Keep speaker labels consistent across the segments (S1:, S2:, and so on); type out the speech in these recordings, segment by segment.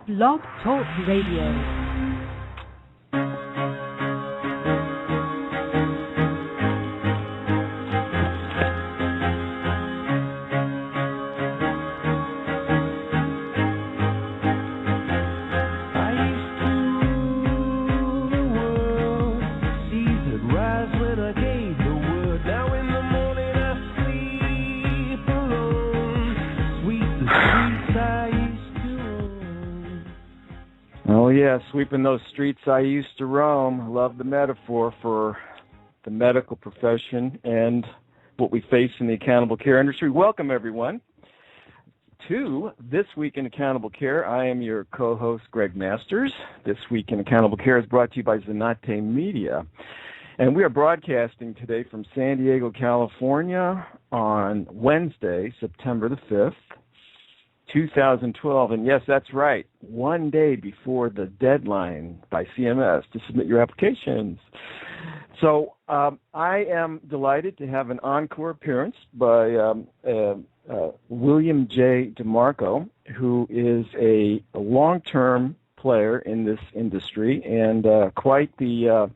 S1: Blog Talk Radio.
S2: Oh yeah, sweeping those streets I used to roam. I love the metaphor for the medical profession and what we face in the accountable care industry. Welcome everyone to This Week in Accountable Care. I am your co-host, Gregg Masters. This Week in Accountable Care is brought to you by Zanate Media. And we are broadcasting today from San Diego, California on Wednesday, September the 5th. 2012, and yes, that's right, one day before the deadline by CMS to submit your applications. So I am delighted to have an encore appearance by William J. DeMarco, who is a long-term player in this industry and quite the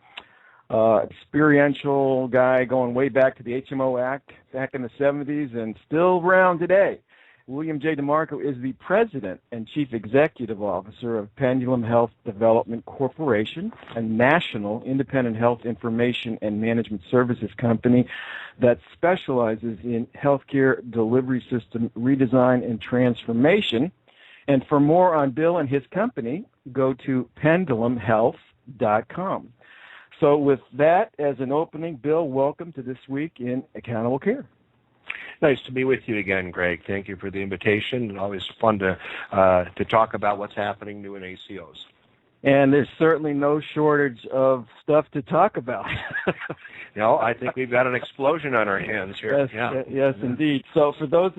S2: experiential guy going way back to the HMO Act back in the 70s and still around today. William J. DeMarco is the President and Chief Executive Officer of Pendulum Health Development Corporation, a national independent health information and management services company that specializes in healthcare delivery system redesign and transformation. And for more on Bill and his company, go to pendulumhealth.com. So with that as an opening, Bill, welcome to This Week in Accountable Care.
S3: Nice to be with you again, Greg. Thank you for the invitation. It's always fun to talk about what's happening new in ACOs.
S2: And there's certainly no shortage of stuff to talk about.
S3: I think we've got an explosion on our hands here.
S2: Yes, indeed. So for those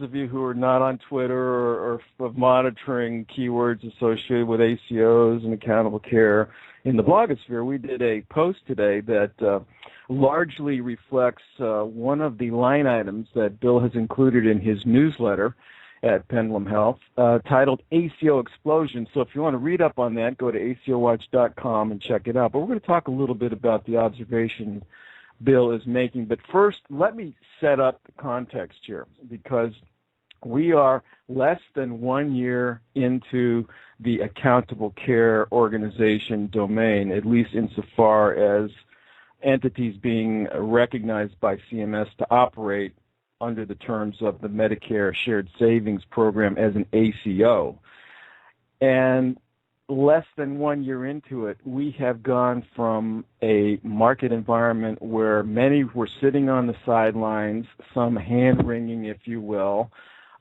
S2: of you who are not on Twitter or monitoring keywords associated with ACOs and accountable care in the blogosphere, we did a post today that largely reflects one of the line items that Bill has included in his newsletter at Pendulum Health, titled ACO Explosion. So if you want to read up on that, go to acowatch.com and check it out. But we're going to talk a little bit about the observation Bill is making. But first, let me set up the context here, because we are less than 1 year into the accountable care organization domain, at least insofar as entities being recognized by CMS to operate under the terms of the Medicare Shared Savings Program as an ACO. And less than 1 year into it, we have gone from a market environment where many were sitting on the sidelines, some hand-wringing, if you will,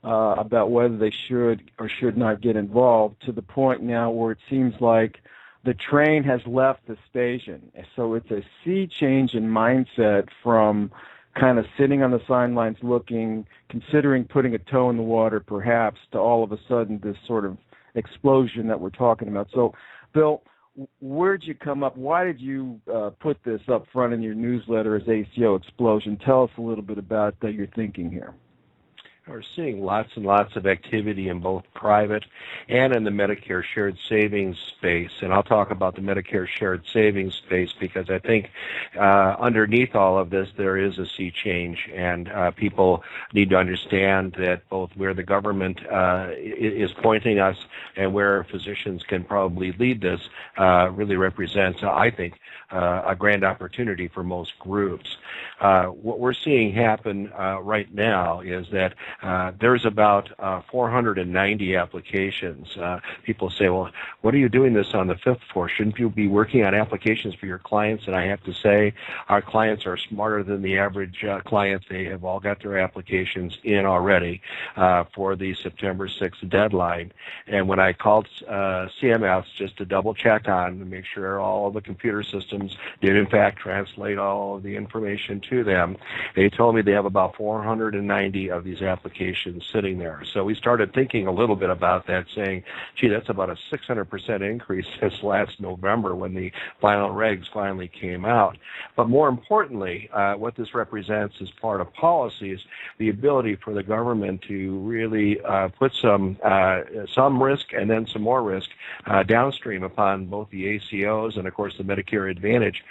S2: about whether they should or should not get involved, to the point now where it seems like the train has left the station. So it's a sea change in mindset from kind of sitting on the sidelines looking, considering putting a toe in the water perhaps, to all of a sudden this sort of explosion that we're talking about. So, Bill, where'd you come up? Why did you put this up front in your newsletter as ACO Explosion? Tell us a little bit about your thinking here.
S3: We're seeing lots and lots of activity in both private and in the Medicare Shared Savings space. And I'll talk about the Medicare Shared Savings space because I think underneath all of this there is a sea change, and people need to understand that both where the government is pointing us and where physicians can probably lead this really represents, I think, a grand opportunity for most groups. What we're seeing happen right now is that there's about 490 applications. People say, well, what are you doing this on the 5th for? Shouldn't you be working on applications for your clients? And I have to say, our clients are smarter than the average client. They have all got their applications in already for the September 6th deadline. And when I called CMS just to double check on to make sure all of the computer systems did in fact translate all of the information to them, they told me they have about 490 of these applications applications sitting there. So we started thinking a little bit about that, saying, gee, that's about a 600% increase since last November when the final regs finally came out. But more importantly, what this represents as part of policy is the ability for the government to really put some risk and then some more risk downstream upon both the ACOs and, of course, the Medicare Advantage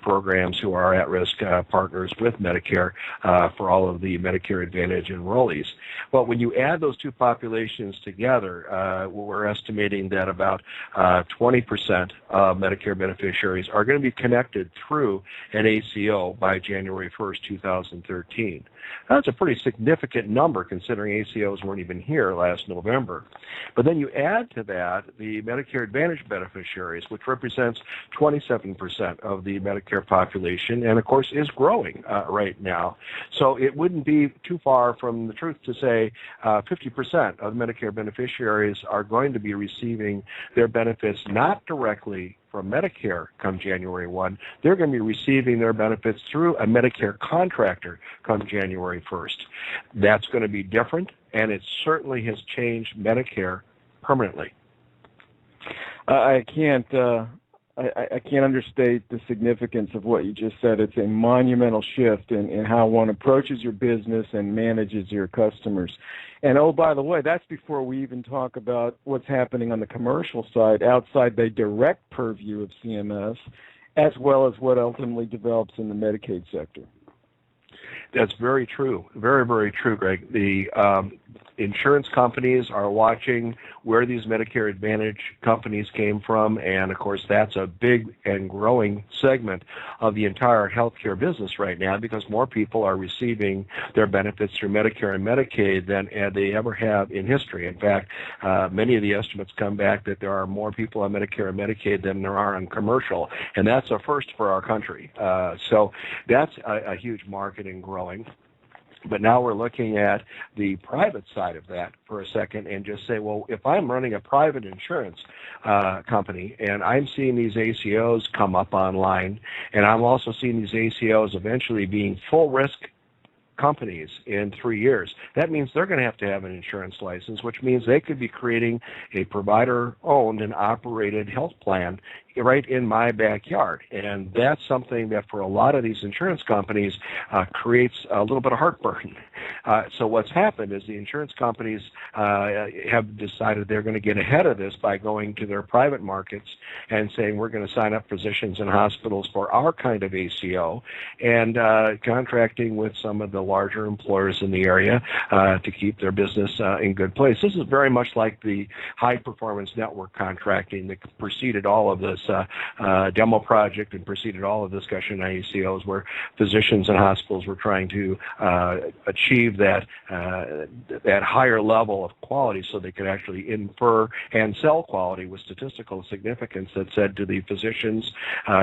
S3: programs who are at-risk partners with Medicare for all of the Medicare Advantage enrollees. Well, when you add those two populations together, we're estimating that about 20% of Medicare beneficiaries are going to be connected through an ACO by January 1st, 2013. That's a pretty significant number considering ACOs weren't even here last November. But then you add to that the Medicare Advantage beneficiaries, which represents 27% of the Medicare population and, of course, is growing right now. So it wouldn't be too far from the truth to say 50% of Medicare beneficiaries are going to be receiving their benefits not directly from Medicare come January 1. They're going to be receiving their benefits through a Medicare contractor come January 1st. That's going to be different, and it certainly has changed Medicare permanently.
S2: I can't understate the significance of what you just said. It's a monumental shift in how one approaches your business and manages your customers. And oh, by the way, that's before we even talk about what's happening on the commercial side outside the direct purview of CMS, as well as what ultimately develops in the Medicaid sector.
S3: That's very true. Very, very true, Greg. The insurance companies are watching where these Medicare Advantage companies came from, and of course that's a big and growing segment of the entire healthcare business right now because more people are receiving their benefits through Medicare and Medicaid than they ever have in history. In fact, many of the estimates come back that there are more people on Medicare and Medicaid than there are on commercial, and that's a first for our country. So that's a huge market and growing. But now we're looking at the private side of that for a second and just say, well, if I'm running a private insurance company and I'm seeing these ACOs come up online, and I'm also seeing these ACOs eventually being full risk companies in 3 years, that means they're going to have an insurance license, which means they could be creating a provider-owned and operated health plan right in my backyard. And that's something that for a lot of these insurance companies creates a little bit of heartburn. So what's happened is the insurance companies have decided they're going to get ahead of this by going to their private markets and saying we're going to sign up physicians and hospitals for our kind of ACO and contracting with some of the larger employers in the area to keep their business in good place. This is very much like the high-performance network contracting that preceded all of this demo project and preceded all of the discussion on ACOs, where physicians and hospitals were trying to achieve that higher level of quality so they could actually infer and sell quality with statistical significance that said to the physicians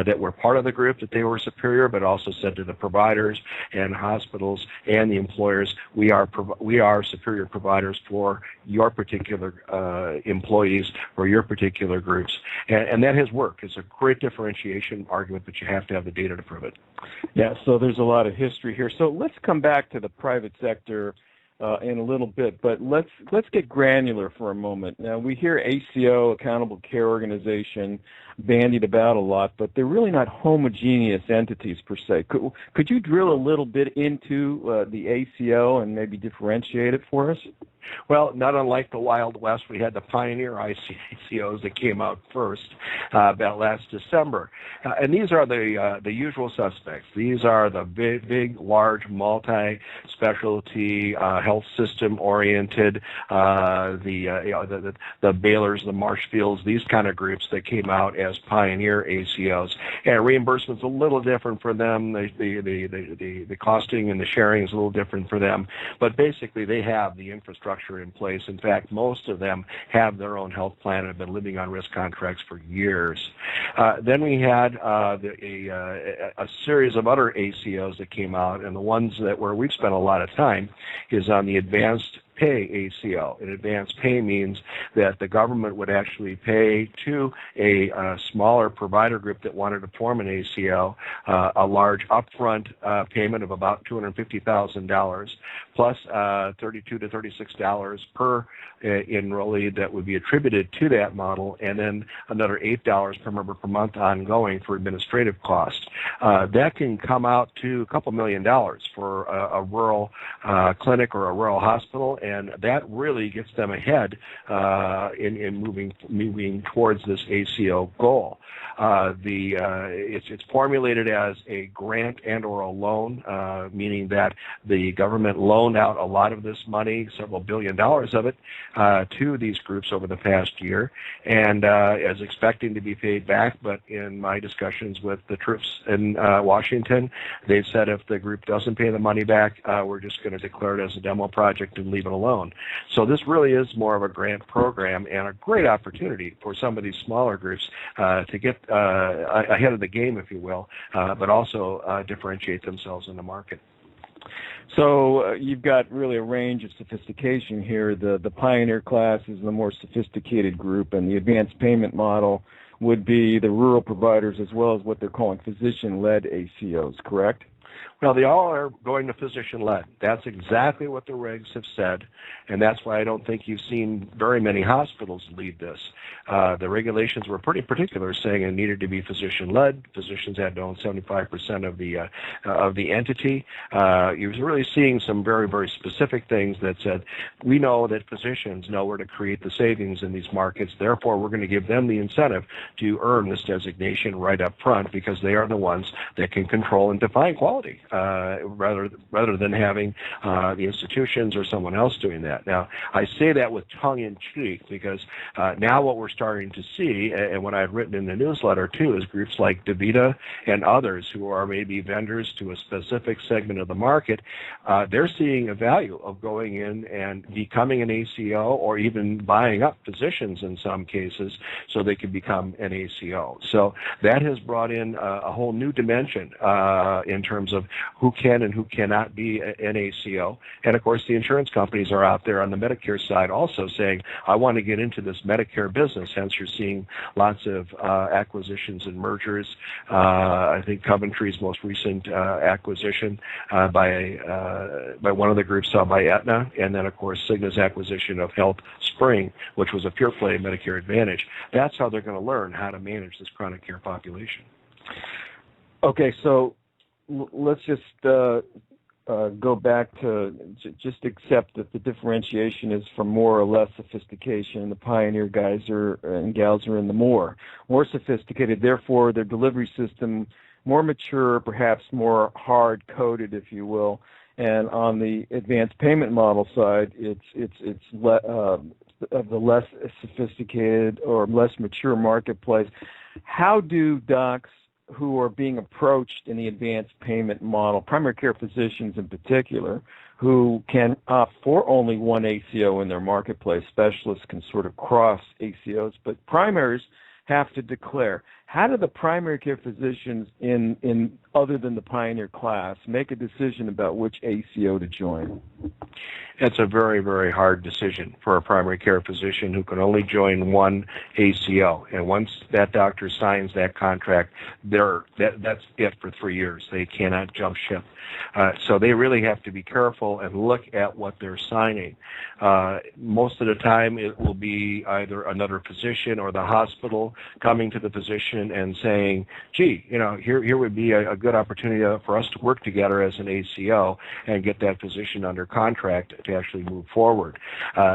S3: that were part of the group that they were superior, but also said to the providers and hospitals and the employers, we are superior providers for your particular employees or your particular groups. And that has worked. It's a great differentiation argument, but you have to have the data to prove it.
S2: Yeah, so there's a lot of history here. So let's come back to the private sector in a little bit, but let's get granular for a moment. Now, we hear ACO, Accountable Care Organization, bandied about a lot, but they're really not homogeneous entities per se. Could you drill a little bit into the ACO and maybe differentiate it for us?
S3: Well, not unlike the Wild West, we had the pioneer ACOs that came out first about last December. And these are the usual suspects. These are the big large, multi-specialty, health system-oriented, the Baylors, the Marshfields, these kind of groups that came out as pioneer ACOs. And reimbursement's a little different for them. The costing and the sharing is a little different for them. But basically, they have the infrastructure in place. In fact, most of them have their own health plan and have been living on risk contracts for years. Then we had a series of other ACOs that came out, and the ones where we've spent a lot of time is on the advanced pay ACO. And advanced pay means that the government would actually pay to a smaller provider group that wanted to form an ACO a large upfront payment of about $250,000 plus $32 to $36 per enrollee that would be attributed to that model, and then another $8 per member per month ongoing for administrative costs. That can come out to a couple $1 million for a rural clinic or a rural hospital, and that really gets them ahead in moving towards this ACO goal. It's formulated as a grant and or a loan, meaning that the government loaned out a lot of this money, several $1 billion of it, to these groups over the past year, and is expecting to be paid back. But in my discussions with the troops in Washington, they've said if the group doesn't pay the money back, we're just going to declare it as a demo project and leave it alone. So this really is more of a grant program and a great opportunity for some of these smaller groups to get ahead of the game, if you will, but also differentiate themselves in the market.
S2: So you've got really a range of sophistication here. The pioneer class is the more sophisticated group, and the advanced payment model would be the rural providers as well as what they're calling physician-led ACOs, correct?
S3: Well, they all are going to physician-led. That's exactly what the regs have said, and that's why I don't think you've seen very many hospitals lead this. The regulations were pretty particular, saying it needed to be physician-led. Physicians had to own 75% of the entity. You were really seeing some very, very specific things that said, we know that physicians know where to create the savings in these markets. Therefore, we're going to give them the incentive to earn this designation right up front because they are the ones that can control and define quality. Rather than having the institutions or someone else doing that. Now, I say that with tongue-in-cheek because now what we're starting to see, and what I've written in the newsletter too, is groups like DaVita and others who are maybe vendors to a specific segment of the market, they're seeing a value of going in and becoming an ACO or even buying up physicians in some cases so they can become an ACO. So that has brought in a whole new dimension in terms of who can and who cannot be an ACO. And, of course, the insurance companies are out there on the Medicare side also saying, I want to get into this Medicare business. Hence, you're seeing lots of acquisitions and mergers. I think Coventry's most recent acquisition by one of the groups by Aetna, and then, of course, Cigna's acquisition of Health Spring, which was a pure play Medicare Advantage. That's how they're going to learn how to manage this chronic care population.
S2: Okay, so let's just go back to just accept that the differentiation is from more or less sophistication. The pioneer guys and gals are in the more sophisticated. Therefore, their delivery system more mature, perhaps more hard-coded, if you will. And on the advanced payment model side, it's of the less sophisticated or less mature marketplace. How do docs who are being approached in the advanced payment model, primary care physicians in particular, who can opt for only one ACO in their marketplace, specialists can sort of cross ACOs, but primaries have to declare. How do the primary care physicians in other than the pioneer class make a decision about which ACO to join?
S3: It's a very, very hard decision for a primary care physician who can only join one ACO. And once that doctor signs that contract, that's it for 3 years. They cannot jump ship. So they really have to be careful and look at what they're signing. Most of the time, it will be either another physician or the hospital coming to the physician and saying, gee, here would be a good opportunity for us to work together as an ACO and get that physician under contract to actually move forward.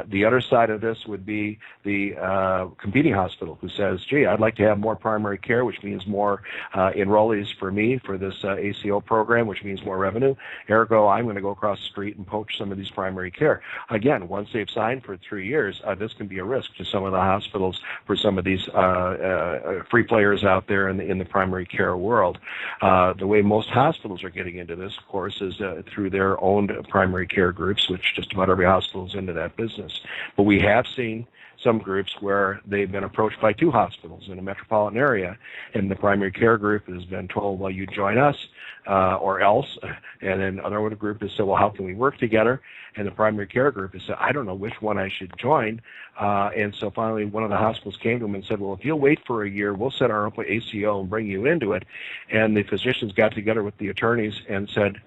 S3: The other side of this would be the competing hospital who says, gee, I'd like to have more primary care, which means more enrollees for me for this ACO program, which means more revenue. Ergo, I'm going to go across the street and poach some of these primary care. Again, once they've signed for 3 years, this can be a risk to some of the hospitals for some of these free players out there in the primary care world. The way most hospitals are getting into this, of course, is through their own primary care groups, which just about every hospital is into that business. But we have seen some groups where they've been approached by 2 hospitals in a metropolitan area, and the primary care group has been told, well, you join us or else, and then another group has said, well, how can we work together? And the primary care group has said, I don't know which one I should join. And so finally one of the hospitals came to him and said, well, if you'll wait for a year, we'll set our own ACO and bring you into it. And the physicians got together with the attorneys and said,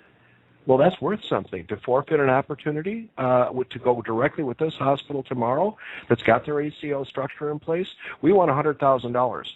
S3: well, that's worth something. To forfeit an opportunity to go directly with this hospital tomorrow that's got their ACO structure in place, we want $100,000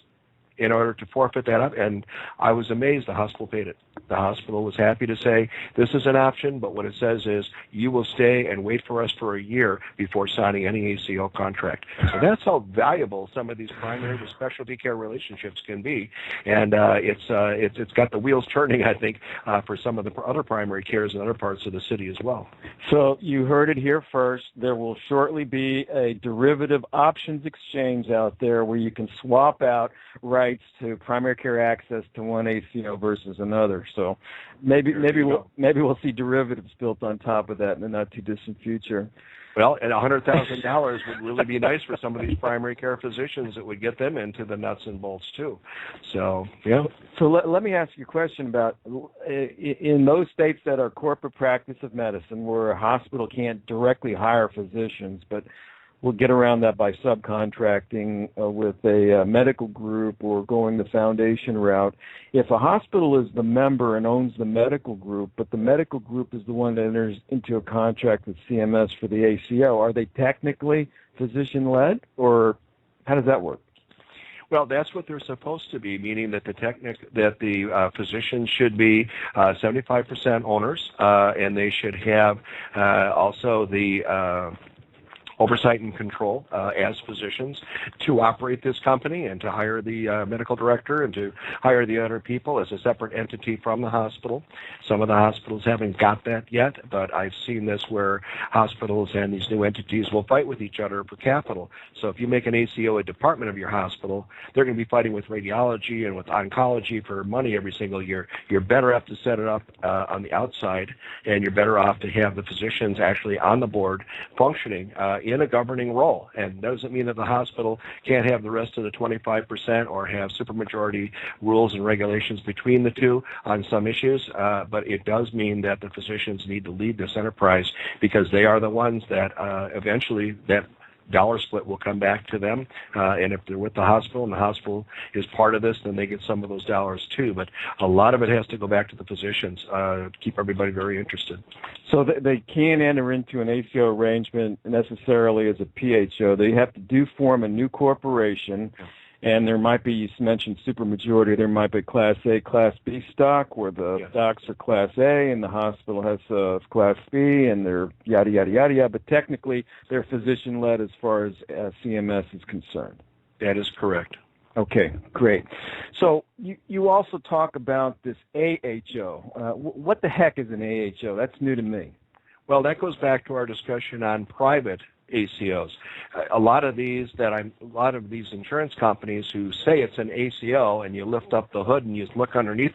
S3: in order to forfeit that up. And I was amazed the hospital paid it. The hospital was happy to say, this is an option, but what it says is you will stay and wait for us for a year before signing any ACO contract. So that's how valuable some of these primary to specialty care relationships can be. And it's got the wheels turning, I think, for some of the other primary cares in other parts of the city as well.
S2: So you heard it here first. There will shortly be a derivative options exchange out there where you can swap out rights to primary care access to one ACO versus another. So maybe we'll see derivatives built on top of that in the not too distant future.
S3: Well, and $100,000 would really be nice for some of these primary care physicians. It would get them into the nuts and bolts too. So, yeah.
S2: So let me ask you a question about in those states that are corporate practice of medicine where a hospital can't directly hire physicians, but we'll get around that by subcontracting with a medical group or going the foundation route. If a hospital is the member and owns the medical group, but the medical group is the one that enters into a contract with CMS for the ACO, are they technically physician-led, or how does that work?
S3: Well, that's what they're supposed to be, meaning that the physicians should be 75% owners, and they should have also the oversight and control as physicians to operate this company and to hire the medical director and to hire the other people as a separate entity from the hospital. Some of the hospitals haven't got that yet, but I've seen this where hospitals and these new entities will fight with each other for capital. So if you make an ACO a department of your hospital, they're going to be fighting with radiology and with oncology for money every single year. You're better off to set it up on the outside, and you're better off to have the physicians actually on the board functioning in a governing role. And doesn't mean that the hospital can't have the rest of the 25% or have supermajority rules and regulations between the two on some issues, but it does mean that the physicians need to lead this enterprise because they are the ones that eventually that dollar split will come back to them, and if they're with the hospital and the hospital is part of this, then they get some of those dollars too. But a lot of it has to go back to the physicians to keep everybody very interested.
S2: So they can't enter into an ACO arrangement necessarily as a PHO. They have to form a new corporation, and there might be, you mentioned supermajority, there might be Class A, Class B stock where the docs are Class A and the hospital has Class B, and they're yada, yada, yada, yada. But technically, they're physician-led as far as CMS is concerned.
S3: That is correct.
S2: Okay, great. So you also talk about this AHO. What the heck is an AHO? That's new to me.
S3: Well, that goes back to our discussion on private ACOs. A lot of these insurance companies who say it's an ACO, and you lift up the hood and you look underneath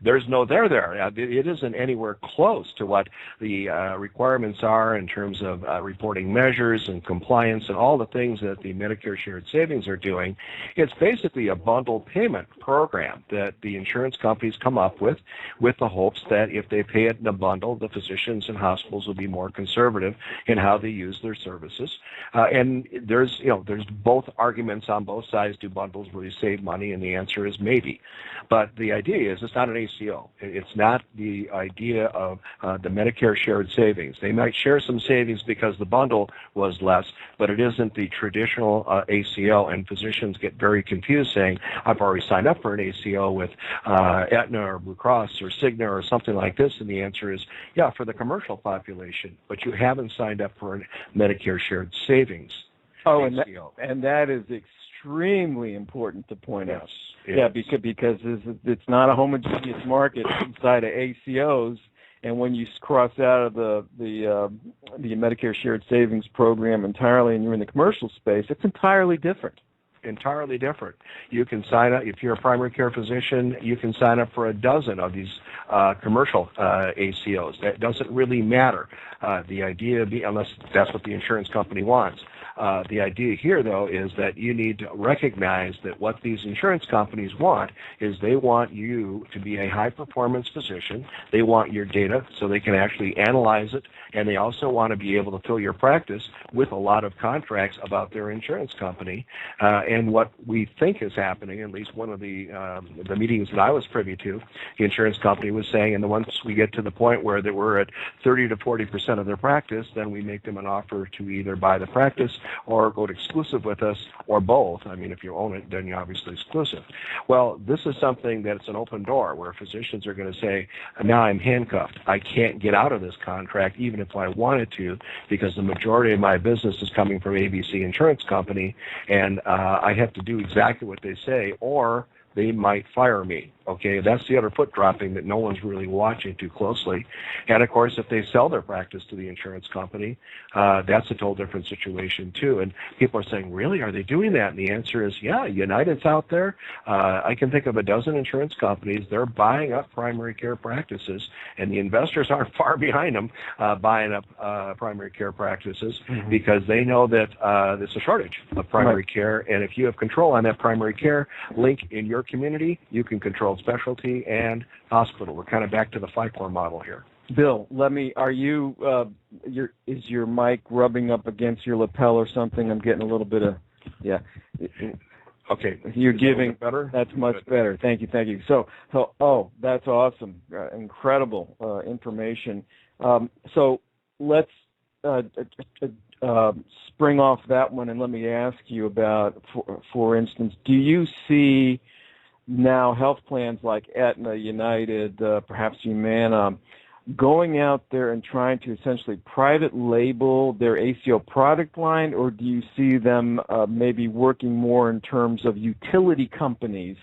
S3: there's no there there. It isn't anywhere close to what the requirements are in terms of reporting measures and compliance and all the things that the Medicare Shared Savings are doing. It's basically a bundled payment program that the insurance companies come up with the hopes that if they pay it in a bundle, the physicians and hospitals will be more conservative in how they use their services. And there's both arguments on both sides. Do bundles really save money? And the answer is maybe. But the idea is it's not an ACO. It's not the idea of the Medicare Shared Savings. They might share some savings because the bundle was less, but it isn't the traditional ACO, and physicians get very confused saying, I've already signed up for an ACO with Aetna or Blue Cross or Cigna or something like this, and the answer is, yeah, for the commercial population, but you haven't signed up for a Medicare Shared Savings.
S2: Oh,
S3: ACO.
S2: and that is extremely important to point out.
S3: Yes.
S2: Yeah, because it's not a homogeneous market inside of ACOs, and when you cross out of the Medicare Shared Savings program entirely and you're in the commercial space, it's entirely different.
S3: Entirely different. You can sign up, if you're a primary care physician, you can sign up for a dozen of these commercial ACOs. That doesn't really matter. The idea, unless that's what the insurance company wants. The idea here, though, is that you need to recognize that what these insurance companies want is they want you to be a high-performance physician. They want your data so they can actually analyze it, and they also want to be able to fill your practice with a lot of contracts about their insurance company. And what we think is happening, at least one of the meetings that I was privy to, the insurance company was saying, and once we get to the point where that we're at 30 to 40% of their practice, then we make them an offer to either buy the practice or go to exclusive with us, or both. I mean, if you own it, then you're obviously exclusive. Well, this is something that's an open door where physicians are going to say, now I'm handcuffed. I can't get out of this contract even if I wanted to, because the majority of my business is coming from ABC Insurance Company, and I have to do exactly what they say, or they might fire me. Okay, that's the other foot dropping that no one's really watching too closely. And of course, if they sell their practice to the insurance company, that's a total different situation too. And people are saying, really, are they doing that? And the answer is, yeah, United's out there. I can think of a dozen insurance companies. They're buying up primary care practices, and the investors aren't far behind them buying up primary care practices, because they know that there's a shortage of primary care. And if you have control on that primary care link in your community, you can control specialty and hospital. We're kind of back to the FICOR model here.
S2: Bill, is your mic rubbing up against your lapel or something? I'm getting a little bit of, yeah.
S3: Okay.
S2: You're giving,
S3: better?
S2: That's much better. Thank you. So, that's awesome. Incredible information. So let's spring off that one, and let me ask you about, for instance, do you see now health plans like Aetna, United, perhaps Humana, going out there and trying to essentially private label their ACO product line, or do you see them maybe working more in terms of utility companies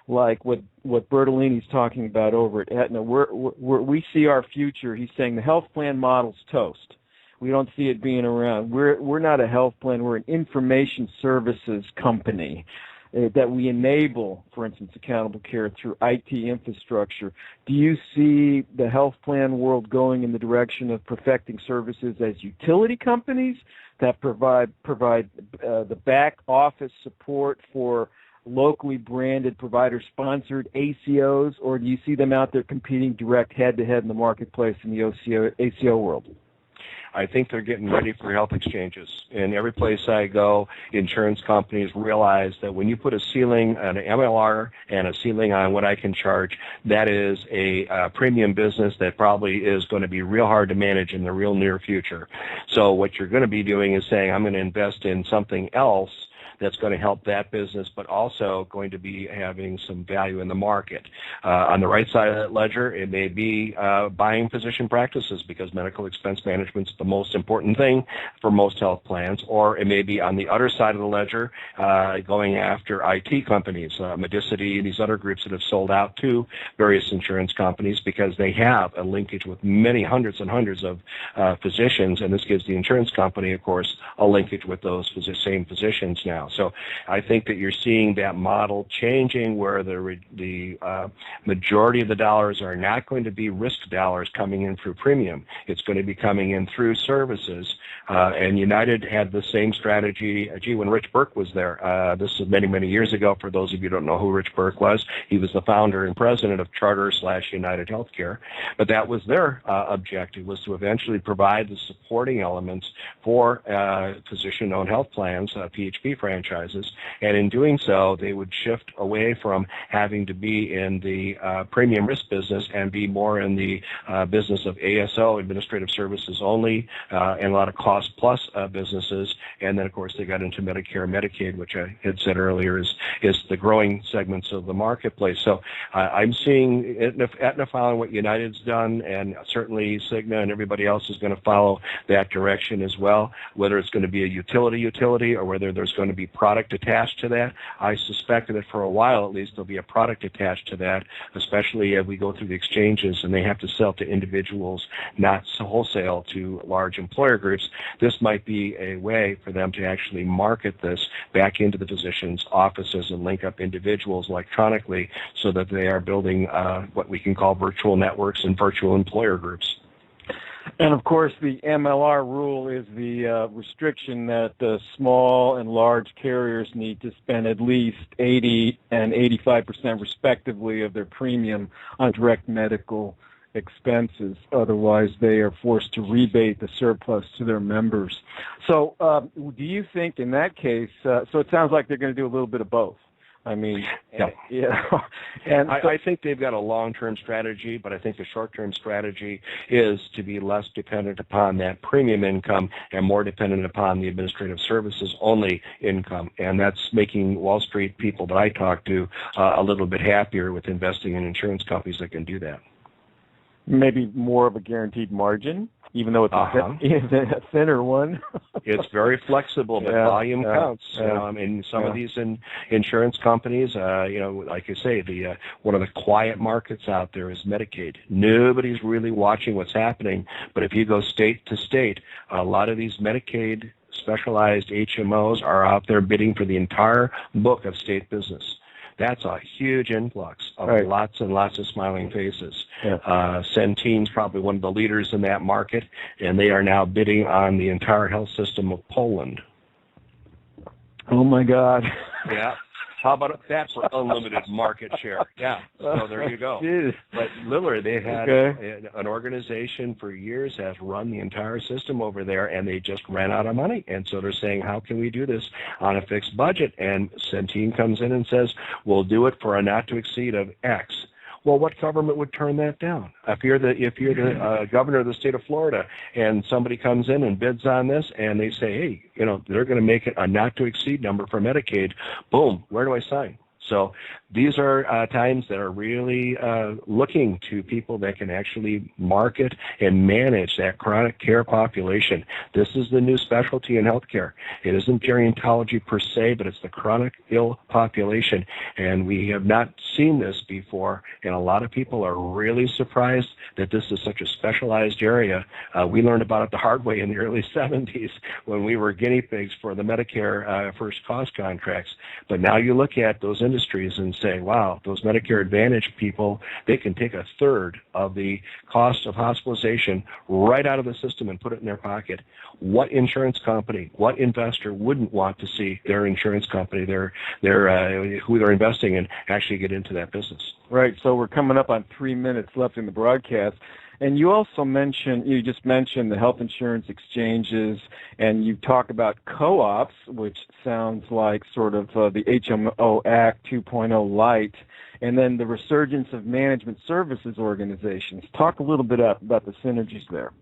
S2: like what Bertolini's talking about over at Aetna? We see our future. He's saying the health plan model's toast. We don't see it being around. We're not a health plan. We're an information services company that we enable, for instance, accountable care through IT infrastructure. Do you see the health plan world going in the direction of perfecting services as utility companies that provide the back office support for locally branded provider-sponsored ACOs, or do you see them out there competing direct head-to-head in the marketplace in the ACO world?
S3: I think they're getting ready for health exchanges. In every place I go, insurance companies realize that when you put a ceiling, an MLR, and a ceiling on what I can charge, that is a premium business that probably is going to be real hard to manage in the real near future. So what you're going to be doing is saying, I'm going to invest in something else that's going to help that business, but also going to be having some value in the market. On the right side of that ledger, it may be buying physician practices, because medical expense management is the most important thing for most health plans, or it may be on the other side of the ledger, going after IT companies, Medicity, these other groups that have sold out to various insurance companies because they have a linkage with many hundreds and hundreds of physicians, and this gives the insurance company, of course, a linkage with those same physicians now. So I think that you're seeing that model changing, where the majority of the dollars are not going to be risk dollars coming in through premium. It's going to be coming in through services. And United had the same strategy. When Rich Burke was there, this was many, many years ago. For those of you who don't know who Rich Burke was, he was the founder and president of Charter/United Healthcare. But that was their objective, was to eventually provide the supporting elements for physician-owned health plans, PHP franchises, and in doing so, they would shift away from having to be in the premium risk business and be more in the business of ASO, administrative services only, and a lot of cost-plus businesses. And then, of course, they got into Medicare and Medicaid, which I had said earlier is the growing segments of the marketplace. So I'm seeing Aetna following what United's done, and certainly Cigna and everybody else is going to follow that direction as well, whether it's going to be a utility or whether there's going to be product attached to that. I suspect that for a while at least there'll be a product attached to that, especially as we go through the exchanges and they have to sell to individuals, not wholesale to large employer groups. This might be a way for them to actually market this back into the physicians' offices and link up individuals electronically so that they are building what we can call virtual networks and virtual employer groups.
S2: And of course, the MLR rule is the restriction that small and large carriers need to spend at least 80 and 85% respectively of their premium on direct medical expenses. Otherwise, they are forced to rebate the surplus to their members. So do you think in that case, so it sounds like they're going to do a little bit of both. I mean,
S3: yeah. And I think they've got a long-term strategy, but I think the short-term strategy is to be less dependent upon that premium income and more dependent upon the administrative services only income. And that's making Wall Street people that I talk to a little bit happier with investing in insurance companies that can do that.
S2: Maybe more of a guaranteed margin, even though it's a thinner one.
S3: It's very flexible, but volume counts. And some of these insurance companies, like I say, one of the quiet markets out there is Medicaid. Nobody's really watching what's happening, but if you go state to state, a lot of these Medicaid specialized HMOs are out there bidding for the entire book of state business. That's a huge influx of lots and lots of smiling faces. Centene's probably one of the leaders in that market, and they are now bidding on the entire health system of Poland.
S2: Oh, my God.
S3: Yeah. How about that for unlimited market share? Yeah, so there you go. But literally, they had an organization for years has run the entire system over there, and they just ran out of money. And so they're saying, how can we do this on a fixed budget? And Centene comes in and says, we'll do it for a not to exceed of X. Well, what government would turn that down? If you're the governor of the state of Florida and somebody comes in and bids on this and they say, hey, they're going to make it a not to exceed number for Medicaid, boom, where do I sign? So these are times that are really looking to people that can actually market and manage that chronic care population. This is the new specialty in healthcare. It isn't gerontology per se, but it's the chronic ill population. And we have not seen this before, and a lot of people are really surprised that this is such a specialized area. We learned about it the hard way in the early 70s when we were guinea pigs for the Medicare first cost contracts. But now you look at those industries and say, wow, those Medicare Advantage people, they can take a third of the cost of hospitalization right out of the system and put it in their pocket. What insurance company, what investor wouldn't want to see their insurance company, who they're investing in, actually get into that business?
S2: Right, so we're coming up on 3 minutes left in the broadcast. And you also just mentioned the health insurance exchanges, and you talk about co-ops, which sounds like sort of the HMO Act 2.0 light, and then the resurgence of management services organizations. Talk a little bit about the synergies there.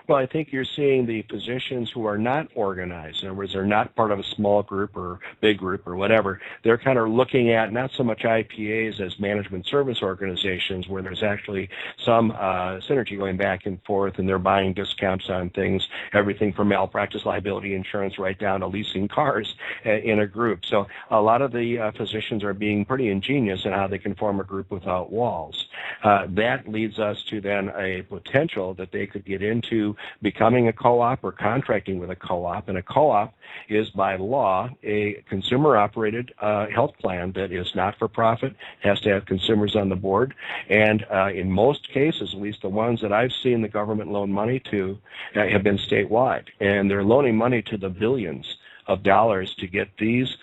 S3: Well, I think you're seeing the physicians who are not organized. In other words, they're not part of a small group or big group or whatever. They're kind of looking at not so much IPAs as management service organizations where there's actually some synergy going back and forth, and they're buying discounts on things, everything from malpractice liability insurance right down to leasing cars in a group. So a lot of the physicians are being pretty ingenious in how they can form a group without walls. That leads us to then a potential that they could get into becoming a co-op or contracting with a co-op. And a co-op is by law a consumer-operated health plan that is not for profit, has to have consumers on the board. And in most cases, at least the ones that I've seen the government loan money to, have been statewide. And they're loaning money to the billions of dollars to get these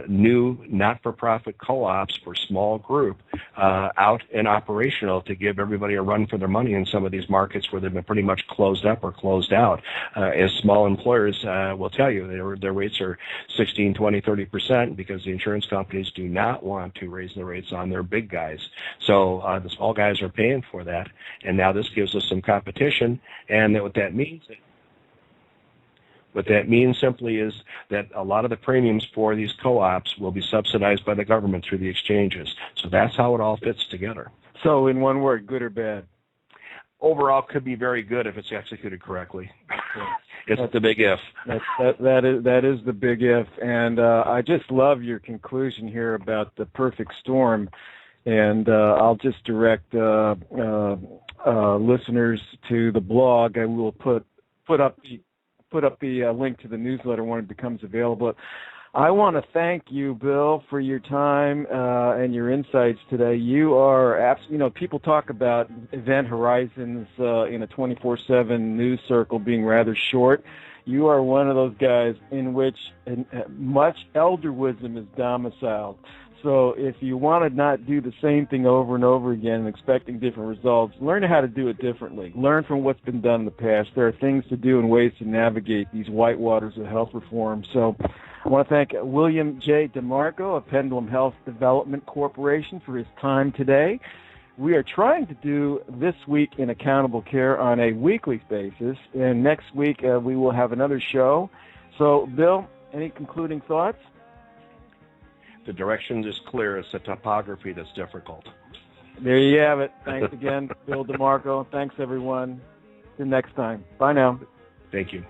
S3: new not-for-profit co-ops for small group out and operational to give everybody a run for their money in some of these markets where they've been pretty much closed up or closed out. As small employers will tell you, their rates are 16, 20, 30% because the insurance companies do not want to raise the rates on their big guys. So the small guys are paying for that, and now this gives us some competition, and what that means simply is that a lot of the premiums for these co-ops will be subsidized by the government through the exchanges. So that's how it all fits together.
S2: So in one word, good or bad?
S3: Overall, could be very good if it's executed correctly. It's the big if.
S2: That is the big if. And I just love your conclusion here about the perfect storm. And I'll just direct listeners to the blog. I will put up the link to the newsletter when it becomes available. I want to thank you, Bill, for your time and your insights today. You are, people talk about event horizons in a 24/7 news circle being rather short. You are one of those guys in which much elder wisdom is domiciled. So if you want to not do the same thing over and over again and expecting different results, learn how to do it differently. Learn from what's been done in the past. There are things to do and ways to navigate these white waters of health reform. So I want to thank William J. DeMarco of Pendulum Health Development Corporation for his time today. We are trying to do This Week in Accountable Care on a weekly basis, and next week we will have another show. So, Bill, any concluding thoughts?
S3: The direction is clear. It's the topography that's difficult.
S2: There you have it. Thanks again, Bill DeMarco. Thanks, everyone. Till next time. Bye now.
S3: Thank you.